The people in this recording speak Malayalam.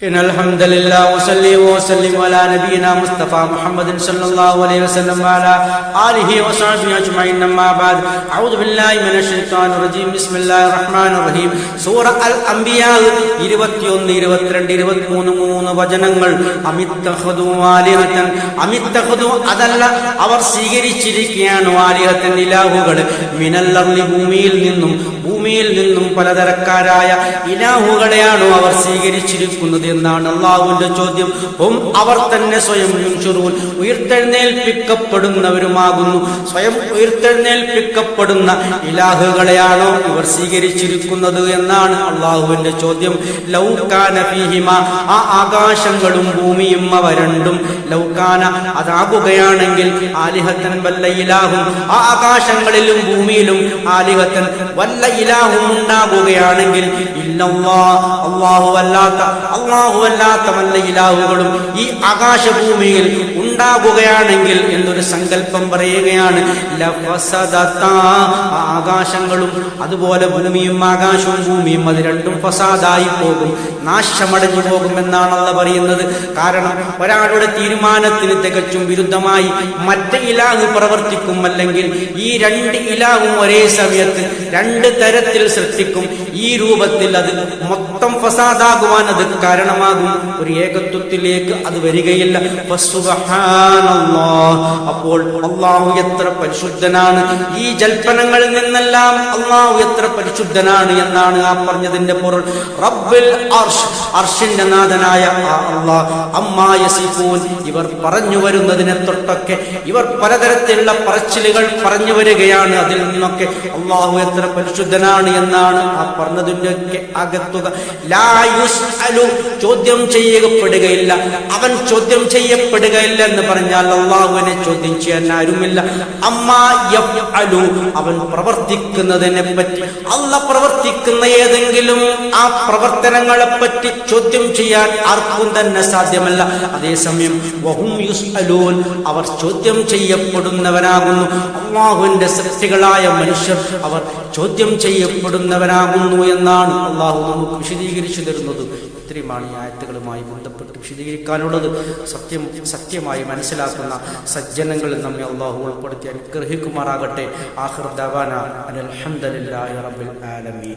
إن الحمد لله وصلي وسلم على نبينا مصطفى محمد صلى الله عليه وسلم وعلى آله وصحبه أجمعين أما بعد أعوذ بالله من الشيطان الرجيم بسم الله الرحمن الرحيم സൂറ അൽ അംബിയ 21 22 23 വചനങ്ങൾ അമിത്തഖദു അതല്ല അവർ സ്വീകരിച്ചിരിക്കുകയാണ് ആലിഹത്തൻ ഇലാഹുകൾ മിനൽ അർളി ഭൂമിയിൽ നിന്നും പലതരക്കാരായ ഇലാഹുകളെയാണ് അവർ സ്വീകരിച്ചിരിക്കുന്നത് എന്നാണ് അല്ലാഹുവിന്റെ ചോദ്യം. അവർ തന്നെ സ്വയം ഉയർത്തെഴുന്നേൽപ്പിക്കപ്പെടുന്നവരുമാകുന്നു. സ്വയം ഉയർത്തെഴുന്നേൽപ്പിക്കപ്പെടുന്ന ഇലാഹുകളെയാണോ ഇവർ സ്വീകരിച്ചിരിക്കുന്നത് എന്നാണ് അല്ലാഹുവിന്റെ ചോദ്യം. ലൗകാന ഫീഹിമ ആ ആകാശങ്ങളും ഭൂമിയും അവ രണ്ടും ലൗകാന അതാകുകയാണെങ്കിൽ ആലിഹത്തൻ വല്ല ഇലാഹും ആ ആകാശങ്ങളിലും ഭൂമിയിലും ആലിഹത്തൻ വല്ല ഇലാഹും ഉണ്ടാകുകയാണെങ്കിൽ അല്ലാഹുവല്ലാത്ത വല്ല ഇലാഹുകളും ഈ ആകാശഭൂമിയിൽ ഉണ്ടാകുകയാണെങ്കിൽ എന്നൊരു സങ്കല്പം പറയുകയാണ്. ആകാശങ്ങളും അതുപോലെ ഭൂമിയും ആകാശവും ഭൂമിയും അത് രണ്ടും ഫസാദായി പോകും, നാശമടഞ്ഞു പോകുമെന്നാണ് അല്ലാഹു പറയുന്നത്. കാരണം ഒരാളുടെ തീരുമാനത്തിന് തികച്ചും വിരുദ്ധമായി മറ്റ് ഇലാഹ് പ്രവർത്തിക്കും, അല്ലെങ്കിൽ ഈ രണ്ട് ഇലാഹും ഒരേ സമയത്ത് രണ്ട് തരത്തിൽ സൃഷ്ടിക്കും. ഈ രൂപത്തിൽ അത് മൊത്തം ഫസാദാകുവാൻ അത് കാരണമാകും. ഒരു ഏകത്വത്തിലേക്ക് അത് വരികയില്ല. അപ്പോൾ അല്ലാഹു എത്ര പരിശുദ്ധനാണ്, ഈ ജൽപ്പനങ്ങളിൽ നിന്നെല്ലാം അല്ലാഹു എത്ര പരിശുദ്ധനാണ് എന്നാണ് ആ പറഞ്ഞതിന്റെ പൊരുൾ. റബ്ബിൽ അർശ്, അർശിന്റെ നാഥനായ അല്ലാഹ്, അമ്മാ യസിഫൂൻ ഇവർ പറഞ്ഞു വരുന്നതിനെ തൊട്ടൊക്കെ ഇവർ പലതരത്തിലുള്ള പറച്ചിലുകൾ പറഞ്ഞു വരികയാണ്. അതിൽ നിന്നൊക്കെ അല്ലാഹു എത്ര പരിശുദ്ധനാണ് എന്നാണ് ആ പറഞ്ഞതിന്റെ ഒക്കെ അകത്തുക. ലാ യുസ്അലു ചോദ്യം ചെയ്യപ്പെടുകയില്ല, അവൻ ചോദ്യം ചെയ്യപ്പെടുകയില്ല എന്ന് പറഞ്ഞാൽ അല്ലാഹുവിനെ ചോദ്യം ചെയ്യാൻ ആരുമില്ല. അമ്മാ യഫ്അലു അവൻ പ്രവർത്തിക്കുന്നതിനെ പറ്റി, അല്ലാഹ് പ്രവർത്തിക്കുന്ന ഏതെങ്കിലും ആ പ്രവർത്തനങ്ങളെ പറ്റി ചോദ്യം ചെയ്യാൻ ആർക്കും തന്നെ സാധ്യമല്ല. അതേസമയം വഹും യുസ്അലൂൻ അവർ ചോദ്യം ചെയ്യപ്പെടുന്നവരാകുന്നു. അല്ലാഹുവിന്റെ സൃഷ്ടികളായ മനുഷ്യർ അവർ ചോദ്യം ചെയ്യപ്പെടുന്നവരാകുന്നു എന്നാണ് അല്ലാഹു നമുക്ക് വിശദീകരിച്ചു തരുന്നത്. ഇത്രയുമാണ് ഈ ആയത്തുകളുമായി ബന്ധപ്പെട്ട് വിശദീകരിക്കാനുള്ളത്. സത്യമായി മനസ്സിലാക്കുന്ന സജ്ജനങ്ങളിൽ നമ്മെ അല്ലാഹു ഉൾപ്പെടുത്തി അനുഗ്രഹിക്കുമാറാകട്ടെ. ആഖിർ ദഅവാന അൽഹംദുലില്ലാഹി റബ്ബിൽ ആലമീൻ.